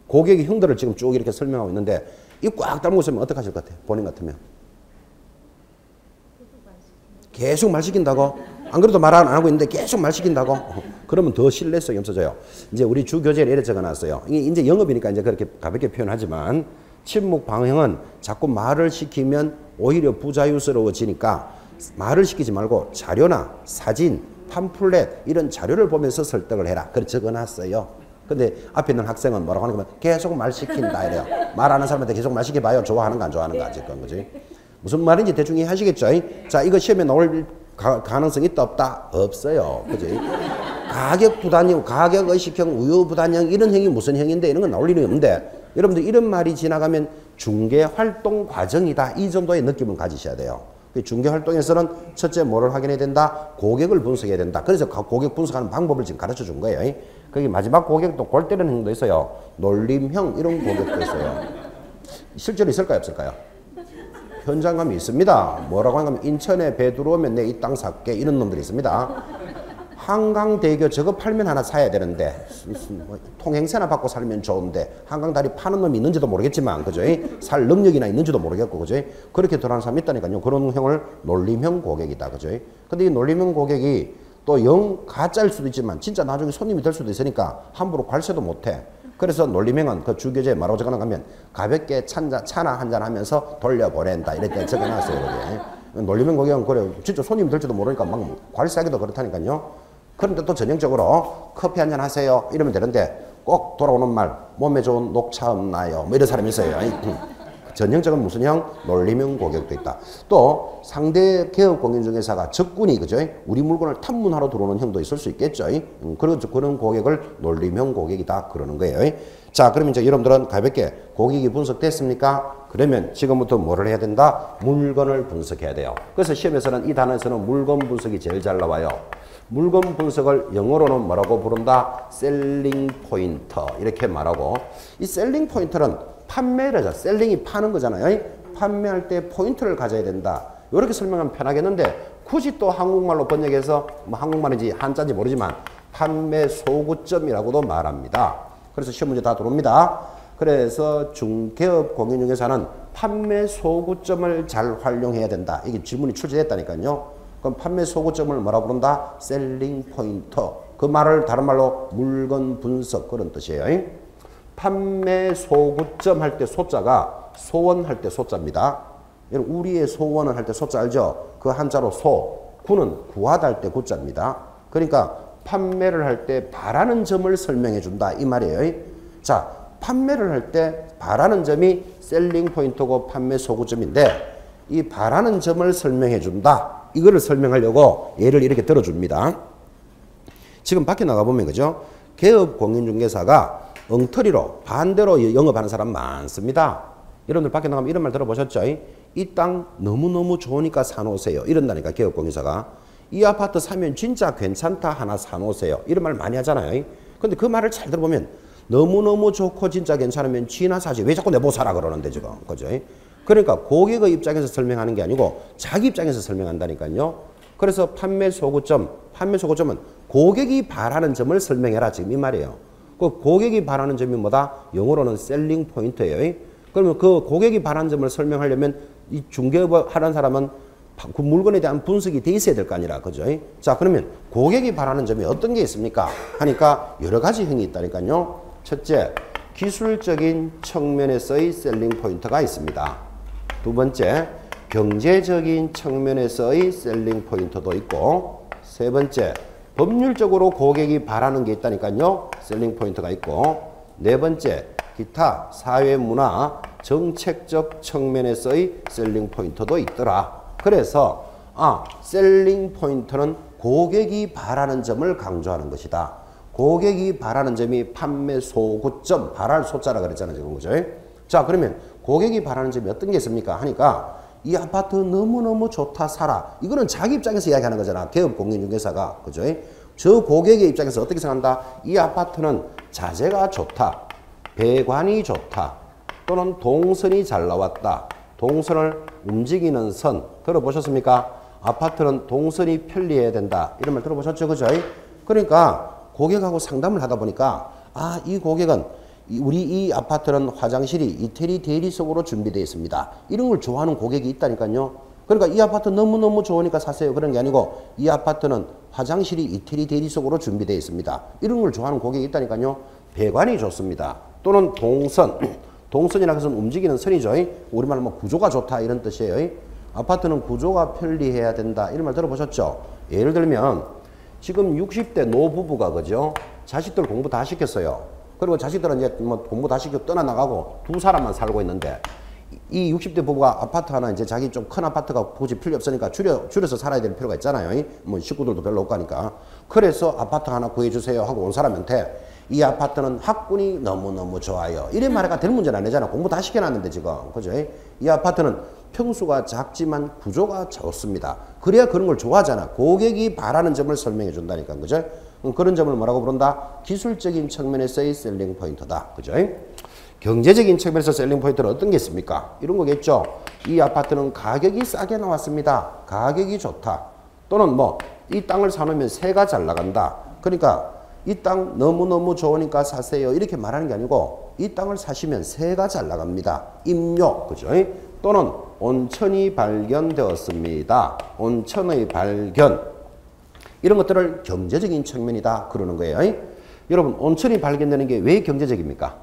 고객의 형들을 지금 쭉 이렇게 설명하고 있는데 이 꽉 닮은 거 있으면 어떻게 하실 것 같아요? 본인 같으면. 계속 말 시킨다고? 안 그래도 말 안 하고 있는데 계속 말 시킨다고? 그러면 더 신뢰성이 없어져요. 이제 우리 주 교재에 이렇게 적어놨어요. 이제 영업이니까 이제 그렇게 가볍게 표현하지만 침묵 방형은 자꾸 말을 시키면 오히려 부자유스러워지니까 말을 시키지 말고 자료나 사진, 팜플렛 이런 자료를 보면서 설득을 해라. 그렇게 적어놨어요. 근데 앞에 있는 학생은 뭐라고 하는 거면 계속 말 시킨다 이래요. 말하는 사람한테 계속 말 시켜봐요. 좋아하는가 안 좋아하는가 아직건 거지. 무슨 말인지 대충 이해하시겠죠? 자, 이거 시험에 나올 가능성이 있다 없다? 없어요. 그지? 가격 부단형, 가격 의식형, 우유 부단형 이런 형이 무슨 형인데 이런 건 나올 일이 없는데 여러분들 이런 말이 지나가면 중개 활동 과정이다. 이 정도의 느낌을 가지셔야 돼요. 중개 활동에서는 첫째 뭐를 확인해야 된다? 고객을 분석해야 된다. 그래서 고객 분석하는 방법을 지금 가르쳐 준 거예요. 거기 마지막 고객도 골 때리는 형도 있어요. 놀림형 이런 고객도 있어요. 실제로 있을까요? 없을까요? 현장 가면 있습니다. 뭐라고 하냐면 인천에 배 들어오면 내 이 땅 살게 이런 놈들이 있습니다. 한강대교 저거 팔면 하나 사야 되는데 통행세나 받고 살면 좋은데 한강다리 파는 놈이 있는지도 모르겠지만 그죠? 살 능력이나 있는지도 모르겠고 그죠? 그렇게 들어가는 사람이 있다니까요. 그런 형을 놀림형 고객이다 그죠? 근데 이 놀림형 고객이 또 영 가짜일 수도 있지만 진짜 나중에 손님이 될 수도 있으니까 함부로 관세도 못해. 그래서 놀림형은 그 주교재에 뭐라고 적어놓으면 가볍게 차나 한잔 하면서 돌려보낸다 이렇게 적어놨어요. 여기. 놀림형 고객은 그래 진짜 손님이 될지도 모르니까 막 관세하기도 그렇다니까요. 그런데 또 전형적으로 커피 한잔 하세요 이러면 되는데 꼭 돌아오는 말 몸에 좋은 녹차 없나요 뭐 이런 사람이 있어요. 전형적인 무슨 형? 놀림형 고객도 있다. 또 상대 개업공인중개사가 적군이 그죠? 우리 물건을 탐문하러 들어오는 형도 있을 수 있겠죠. 그런 고객을 놀림형 고객이다 그러는 거예요. 자, 그러면 이제 여러분들은 가볍게 고객이 분석됐습니까? 그러면 지금부터 뭐를 해야 된다? 물건을 분석해야 돼요. 그래서 시험에서는 이 단어에서는 물건 분석이 제일 잘 나와요. 물건 분석을 영어로는 뭐라고 부른다? 셀링 포인터 이렇게 말하고 이 셀링 포인터는 판매를 하자. 셀링이 파는 거잖아요. 판매할 때 포인트를 가져야 된다. 이렇게 설명하면 편하겠는데 굳이 또 한국말로 번역해서 뭐 한국말인지 한자인지 모르지만 판매 소구점이라고도 말합니다. 그래서 시험 문제 다 들어옵니다. 그래서 중개업 공인중개사는 판매 소구점을 잘 활용해야 된다. 이게 질문이 출제됐다니까요. 그럼 판매 소구점을 뭐라 부른다? 셀링 포인터. 그 말을 다른 말로 물건 분석 그런 뜻이에요. 판매 소구점 할 때 소자가 소원할 때 소자입니다. 우리의 소원을 할 때 소자 알죠? 그 한자로 소, 구는 구하다 할 때 구자입니다. 그러니까 판매를 할 때 바라는 점을 설명해 준다 이 말이에요. 자, 판매를 할 때 바라는 점이 셀링 포인트고 판매 소구점인데 이 바라는 점을 설명해 준다. 이거를 설명하려고 예를 이렇게 들어줍니다. 지금 밖에 나가보면 그죠? 개업 공인중개사가 엉터리로 반대로 영업하는 사람 많습니다. 여러분들 밖에 나가면 이런 말 들어보셨죠? 이 땅 너무너무 좋으니까 사놓으세요. 이런다니까 개업공인사가. 이 아파트 사면 진짜 괜찮다 하나 사놓으세요. 이런 말 많이 하잖아요. 근데 그 말을 잘 들어보면 너무너무 좋고 진짜 괜찮으면 지나 사지. 왜 자꾸 내보고 사라 그러는데 지금. 그죠? 그러니까 고객의 입장에서 설명하는 게 아니고 자기 입장에서 설명한다니까요. 그래서 판매 소구점은 고객이 바라는 점을 설명해라 지금 이 말이에요. 그 고객이 바라는 점이 뭐다? 영어로는 셀링 포인트예요. 그러면 그 고객이 바라는 점을 설명하려면 이 중개업을 하는 사람은 그 물건에 대한 분석이 돼 있어야 될 거 아니라 그죠? 자, 그러면 고객이 바라는 점이 어떤 게 있습니까? 하니까 여러 가지 형이 있다니까요. 첫째, 기술적인 측면에서의 셀링 포인트가 있습니다. 두 번째, 경제적인 측면에서의 셀링 포인트도 있고, 세 번째, 법률적으로 고객이 바라는 게 있다니까요. 셀링 포인트가 있고, 네 번째, 기타 사회 문화 정책적 측면에서의 셀링 포인트도 있더라. 그래서 셀링 포인트는 고객이 바라는 점을 강조하는 것이다. 고객이 바라는 점이 판매 소구점, 바랄 소자라 그랬잖아요. 지금 그죠? 자, 그러면 고객이 바라는 점이 어떤 게 있습니까? 하니까 이 아파트 너무너무 좋다 사라. 이거는 자기 입장에서 이야기하는 거잖아. 개업 공인중개사가. 그죠? 저 고객의 입장에서 어떻게 생각한다? 이 아파트는 자재가 좋다. 배관이 좋다. 또는 동선이 잘 나왔다. 동선을 움직이는 선. 들어보셨습니까? 아파트는 동선이 편리해야 된다. 이런 말 들어보셨죠? 그죠? 그러니까 고객하고 상담을 하다 보니까 이 고객은 우리 이 아파트는 화장실이 이태리 대리석으로 준비되어 있습니다. 이런 걸 좋아하는 고객이 있다니까요. 그러니까 이 아파트 너무너무 좋으니까 사세요. 그런 게 아니고 이 아파트는 화장실이 이태리 대리석으로 준비되어 있습니다. 이런 걸 좋아하는 고객이 있다니까요. 배관이 좋습니다. 또는 동선. 동선이라는 것은 움직이는 선이죠. 우리말로 뭐 구조가 좋다 이런 뜻이에요. 아파트는 구조가 편리해야 된다. 이런 말 들어보셨죠? 예를 들면 지금 60대 노부부가 그죠? 자식들 공부 다 시켰어요. 그리고 자식들은 이제 뭐 공부 다 시키고 떠나나가고 두 사람만 살고 있는데 이 60대 부부가 아파트 하나 이제 자기 좀 큰 아파트가 굳이 필요 없으니까 줄여서 살아야 될 필요가 있잖아요. 뭐 식구들도 별로 없고 하니까. 그래서 아파트 하나 구해주세요 하고 온 사람한테 이 아파트는 학군이 너무너무 좋아요. 이래 말해가 될 문제는 아니잖아. 공부 다 시켜놨는데 지금. 그죠? 이 아파트는 평수가 작지만 구조가 좋습니다. 그래야 그런 걸 좋아하잖아. 고객이 바라는 점을 설명해 준다니까. 그죠? 그런 점을 뭐라고 부른다? 기술적인 측면에서의 셀링 포인트다. 그죠? 경제적인 측면에서 셀링 포인트는 어떤 게 있습니까? 이런 거겠죠. 이 아파트는 가격이 싸게 나왔습니다. 가격이 좋다. 또는 뭐 이 땅을 사놓으면 세가 잘 나간다. 그러니까 이 땅 너무너무 좋으니까 사세요. 이렇게 말하는 게 아니고 이 땅을 사시면 세가 잘 나갑니다. 임요. 그죠? 또는 온천이 발견되었습니다. 온천의 발견. 이런 것들을 경제적인 측면이다. 그러는 거예요. 여러분, 온천이 발견되는 게 왜 경제적입니까?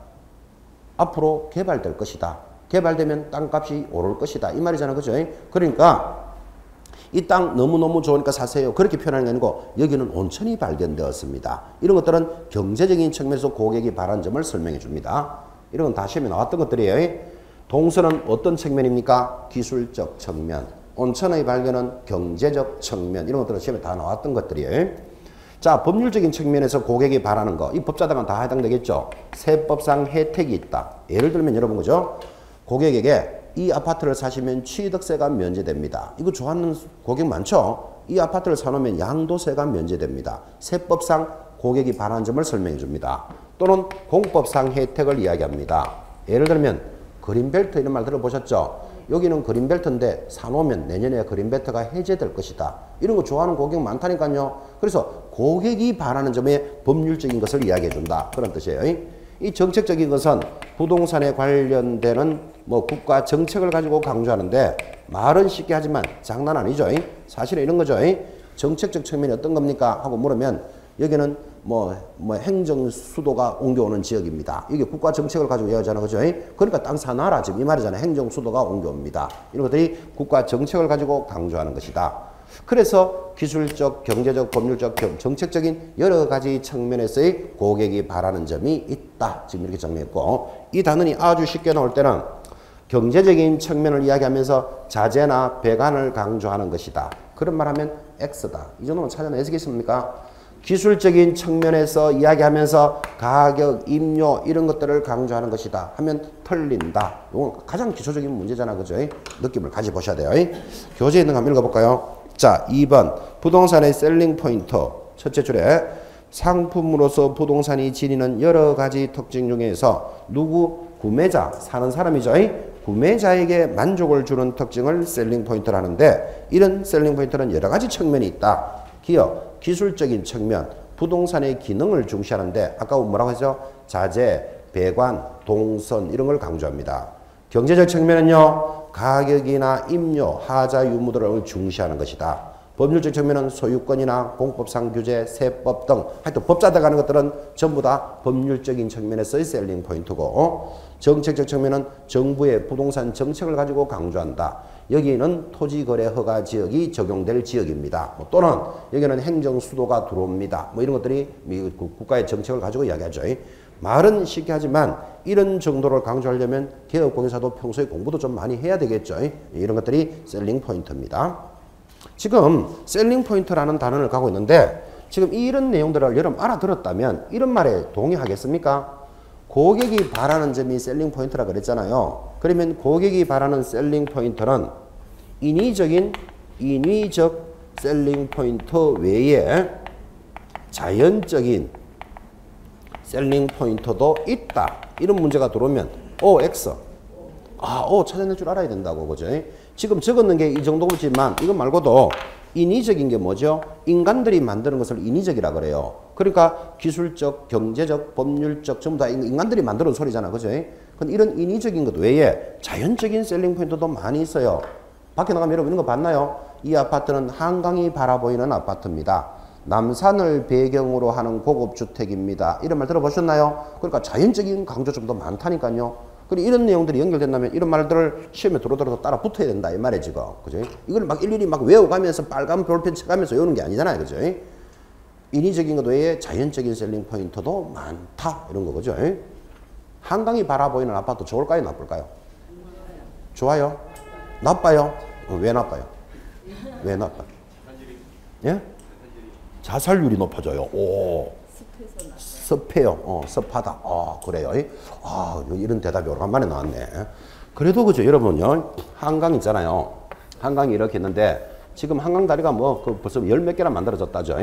앞으로 개발될 것이다. 개발되면 땅값이 오를 것이다. 이 말이잖아. 그죠? 그러니까 이 땅 너무너무 좋으니까 사세요. 그렇게 표현하는 게 아니고 여기는 온천이 발견되었습니다. 이런 것들은 경제적인 측면에서 고객이 바라는 점을 설명해 줍니다. 이런 건 다 시험에 나왔던 것들이에요. 동서는 어떤 측면입니까? 기술적 측면. 온천의 발견은 경제적 측면. 이런 것들은 시험에 다 나왔던 것들이에요. 자, 법률적인 측면에서 고객이 바라는 거. 이 법자당은 다 해당되겠죠. 세법상 혜택이 있다. 예를 들면 여러분 그죠? 고객에게 이 아파트를 사시면 취득세가 면제됩니다. 이거 좋아하는 고객 많죠? 이 아파트를 사놓으면 양도세가 면제됩니다. 세법상 고객이 바라는 점을 설명해 줍니다. 또는 공법상 혜택을 이야기합니다. 예를 들면 그린벨트 이런 말 들어보셨죠? 여기는 그린벨트인데 사놓으면 내년에 그린벨트가 해제될 것이다. 이런 거 좋아하는 고객 많다니까요. 그래서 고객이 바라는 점에 법률적인 것을 이야기해 준다. 그런 뜻이에요. 이 정책적인 것은 부동산에 관련되는 뭐 국가 정책을 가지고 강조하는데 말은 쉽게 하지만 장난 아니죠. 사실은 이런 거죠. 정책적 측면이 어떤 겁니까? 하고 물으면 여기는 뭐 행정 수도가 옮겨오는 지역입니다. 이게 국가 정책을 가지고 이야기하잖아요. 그죠? 그러니까 땅 사놔라. 지금 이 말이잖아요. 행정 수도가 옮겨옵니다. 이런 것들이 국가 정책을 가지고 강조하는 것이다. 그래서 기술적, 경제적, 법률적, 정책적인 여러 가지 측면에서의 고객이 바라는 점이 있다. 지금 이렇게 정리했고, 이 단원이 아주 쉽게 나올 때는 경제적인 측면을 이야기하면서 자재나 배관을 강조하는 것이다. 그런 말하면 X다. 이 정도면 찾아내시겠습니까? 기술적인 측면에서 이야기하면서 가격, 임료 이런 것들을 강조하는 것이다 하면 틀린다. 이건 가장 기초적인 문제잖아. 그죠? 느낌을 가져보셔야 돼요. 교재에 있는 거 한번 읽어볼까요? 자, 2번 부동산의 셀링 포인트. 첫째 줄에 상품으로서 부동산이 지니는 여러 가지 특징 중에서 누구? 구매자, 사는 사람이죠. 구매자에게 만족을 주는 특징을 셀링 포인트를 하는데 이런 셀링 포인트는 여러 가지 측면이 있다. 기업, 기술적인 측면, 부동산의 기능을 중시하는데 아까 뭐라고 했죠? 자재, 배관, 동선 이런 걸 강조합니다. 경제적 측면은요. 가격이나 임료, 하자 유무들을 중시하는 것이다. 법률적 측면은 소유권이나 공법상 규제, 세법 등 하여튼 법자 들어가는 것들은 전부 다 법률적인 측면에서의 셀링 포인트고 정책적 측면은 정부의 부동산 정책을 가지고 강조한다. 여기는 토지거래 허가 지역이 적용될 지역입니다. 또는 여기는 행정 수도가 들어옵니다. 뭐 이런 것들이 국가의 정책을 가지고 이야기하죠. 말은 쉽게 하지만 이런 정도를 강조하려면 개업공사도 평소에 공부도 좀 많이 해야 되겠죠. 이런 것들이 셀링 포인트입니다. 지금 셀링 포인트라는 단어를 갖고 있는데 지금 이런 내용들을 여러분 알아들었다면 이런 말에 동의하겠습니까? 고객이 바라는 점이 셀링 포인트라 그랬잖아요. 그러면 고객이 바라는 셀링 포인트는 인위적 셀링 포인트 외에 자연적인 셀링 포인트도 있다. 이런 문제가 들어오면 X. 찾아낼 줄 알아야 된다고. 그죠? 지금 적었는 게 이 정도지만 이것 말고도 인위적인 게 뭐죠? 인간들이 만드는 것을 인위적이라 그래요. 그러니까 기술적, 경제적, 법률적 전부 다 인간들이 만드는 소리잖아. 그죠? 근데 이런 인위적인 것 외에 자연적인 셀링 포인트도 많이 있어요. 밖에 나가면 여러분 이런 거 봤나요? 이 아파트는 한강이 바라보이는 아파트입니다. 남산을 배경으로 하는 고급 주택입니다. 이런 말 들어보셨나요? 그러니까 자연적인 강조점도 많다니까요. 그리고 이런 내용들이 연결된다면 이런 말들을 시험에 들어서 따라 붙어야 된다. 이 말이에요, 지금. 그죠? 이걸 막 일일이 막 외워가면서 빨간 볼펜 쳐가면서 외우는 게 아니잖아요. 그죠? 인위적인 것 외에 자연적인 셀링 포인트도 많다. 이런 거, 그죠? 한강이 바라보이는 아파트 좋을까요? 나쁠까요? 좋아요? 나빠요? 왜 나빠요? 왜 나빠요? 예? 자살률이 높아져요. 오. 습해요. 습하다. 그래요. 이런 대답이 오랜만에 나왔네. 그래도 그죠, 여러분요. 한강 있잖아요. 한강이 이렇게 있는데 지금 한강 다리가 벌써 열 몇 개나 만들어졌다죠.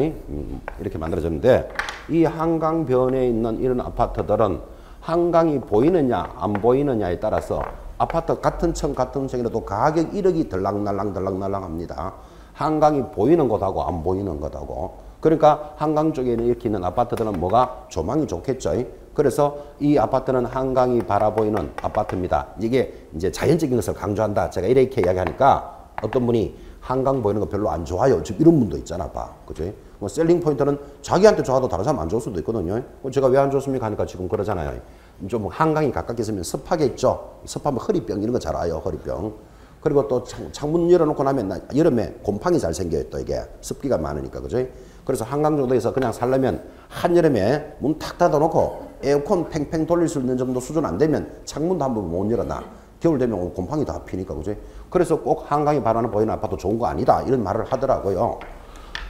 이렇게 만들어졌는데 이 한강변에 있는 이런 아파트들은 한강이 보이느냐 안 보이느냐에 따라서 아파트 같은 층이라도 가격 1억이 들락날락 합니다. 한강이 보이는 곳하고 안 보이는 곳하고. 그러니까 한강 쪽에 이렇게 있는 아파트들은 뭐가 조망이 좋겠죠. 그래서 이 아파트는 한강이 바라보이는 아파트입니다. 이게 이제 자연적인 것을 강조한다. 제가 이렇게 이야기하니까 어떤 분이 한강 보이는 거 별로 안 좋아요. 지금 이런 분도 있잖아, 봐. 그지? 뭐 셀링 포인트는 자기한테 좋아도 다른 사람 안 좋을 수도 있거든요. 제가 왜 안 좋습니까? 하니까 지금 그러잖아요. 좀 한강이 가깝게 있으면 습하겠죠. 습하면 허리병 이런 거 잘 알아요, 허리병. 그리고 또 창문 열어놓고 나면 여름에 곰팡이 잘 생겨요, 또 이게. 습기가 많으니까, 그죠? 그래서 한강 정도에서 그냥 살려면 한여름에 문 탁 닫아놓고 에어컨 팽팽 돌릴 수 있는 정도 수준 안 되면 창문도 한번 못 열어놔. 겨울 되면 곰팡이 다 피니까, 그죠? 그래서 꼭 한강이 바라는 보이는 아파트 좋은 거 아니다. 이런 말을 하더라고요.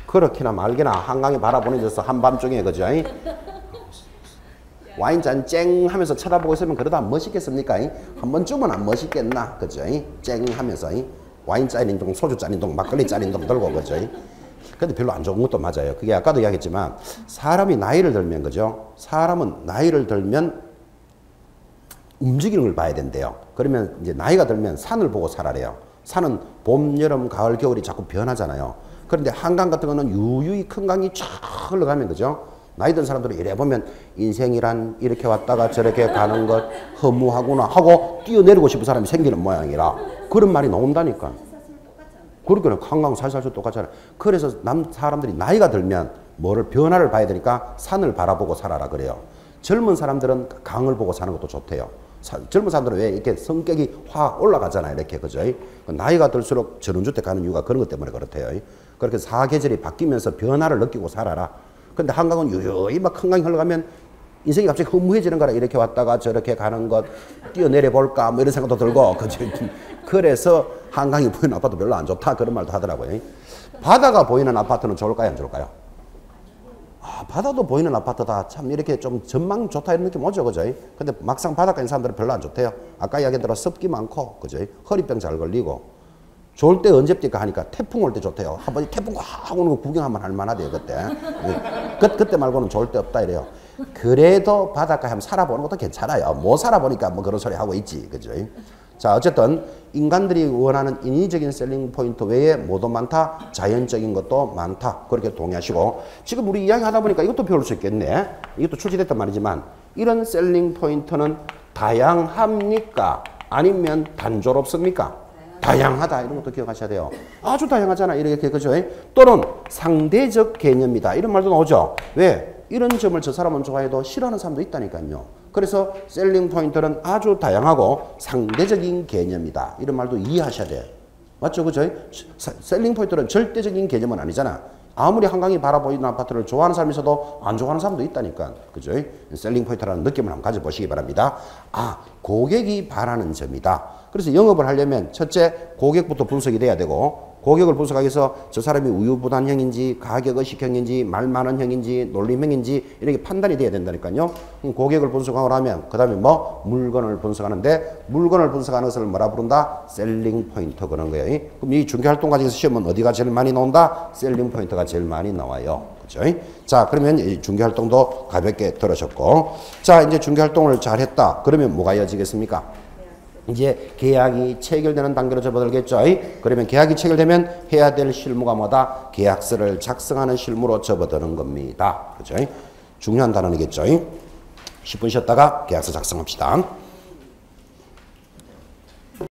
그렇게나 말게나 한강이 바라보는 데서 한밤중에, 그죠? 와인잔 쨍 하면서 쳐다보고 있으면 그러다 안 멋있겠습니까? 한 번쯤은 안 멋있겠나? 그죠? 쨍 하면서 와인잔인 동, 소주잔인 동, 막걸리잔인 동 들고, 그죠? 근데 별로 안 좋은 것도 맞아요. 그게 아까도 이야기했지만 사람이 나이를 들면, 그죠? 사람은 나이를 들면 움직이는 걸 봐야 된대요. 그러면 이제 나이가 들면 산을 보고 살아래요. 산은 봄, 여름, 가을, 겨울이 자꾸 변하잖아요. 그런데 한강 같은 거는 유유히 큰 강이 쫙 흘러가면, 그죠? 나이 든 사람들은 이래 보면 인생이란 이렇게 왔다가 저렇게 가는 것 허무하구나 하고 뛰어내리고 싶은 사람이 생기는 모양이라 그런 말이 나온다니까. 그러니까 한강 살살살 똑같잖아요. 그래서 사람들이 나이가 들면 뭐를 변화를 봐야 되니까 산을 바라보고 살아라 그래요. 젊은 사람들은 강을 보고 사는 것도 좋대요. 젊은 사람들은 왜 이렇게 성격이 확 올라가잖아요. 이렇게, 그죠? 나이가 들수록 전원주택 가는 이유가 그런 것 때문에 그렇대요. 그렇게 사계절이 바뀌면서 변화를 느끼고 살아라. 근데 한강은 유유히 막 큰 강이 흘러가면 인생이 갑자기 허무해지는 거라. 이렇게 왔다가 저렇게 가는 것 뛰어내려 볼까 뭐 이런 생각도 들고. 그래서 한강이 보이는 아파트 별로 안 좋다 그런 말도 하더라고요. 바다가 보이는 아파트는 좋을까요, 안 좋을까요? 바다도 보이는 아파트다. 참 이렇게 좀 전망 좋다 이런 느낌 오죠, 그죠? 근데 막상 바닷가에 있는 사람들은 별로 안 좋대요. 아까 이야기한 대로 습기 많고, 그죠? 허리병 잘 걸리고. 좋을 때 언제입니까 하니까 태풍 올 때 좋대요. 한번 태풍 확 오는 거 구경 한번 할 만하대요, 그때. 그때 말고는 좋을 때 없다 이래요. 그래도 바닷가에 한번 살아보는 것도 괜찮아요. 못 살아보니까 뭐 그런 소리 하고 있지, 그죠? 자, 어쨌든 인간들이 원하는 인위적인 셀링 포인트 외에 뭐도 많다, 자연적인 것도 많다. 그렇게 동의하시고, 지금 우리 이야기 하다 보니까 이것도 배울 수 있겠네. 이것도 출시됐단 말이지만 이런 셀링 포인트는 다양합니까? 아니면 단조롭습니까? 다양하다. 이런 것도 기억하셔야 돼요. 아주 다양하잖아. 이렇게, 그죠? 또는 상대적 개념이다. 이런 말도 나오죠. 왜? 이런 점을 저 사람은 좋아해도 싫어하는 사람도 있다니까요. 그래서 셀링 포인트는 아주 다양하고 상대적인 개념이다. 이런 말도 이해하셔야 돼요. 맞죠? 그죠? 셀링 포인트는 절대적인 개념은 아니잖아. 아무리 한강이 바라보이는 아파트를 좋아하는 사람이 있어도 안 좋아하는 사람도 있다니까. 그죠? 셀링 포인트라는 느낌을 한번 가져보시기 바랍니다. 고객이 바라는 점이다. 그래서 영업을 하려면 첫째 고객부터 분석이 돼야 되고, 고객을 분석하기 위해서 저 사람이 우유부단형인지 가격의식형인지 말 많은 형인지 놀림형인지 이렇게 판단이 돼야 된다니까요. 고객을 분석하고 나면 그 다음에 뭐 물건을 분석하는데, 물건을 분석하는 것을 뭐라 부른다? 셀링 포인트 그런 거예요. 그럼 이 중개활동까지에서 시험은 어디가 제일 많이 나온다? 셀링 포인트가 제일 많이 나와요. 그죠? 자, 그러면 이 중개활동도 가볍게 들으셨고, 자, 이제 중개활동을 잘 했다. 그러면 뭐가 이어지겠습니까? 이제 계약이 체결되는 단계로 접어들겠죠. 그러면 계약이 체결되면 해야 될 실무가 뭐다? 계약서를 작성하는 실무로 접어드는 겁니다. 그죠? 중요한 단어이겠죠. 10분 쉬었다가 계약서 작성합시다.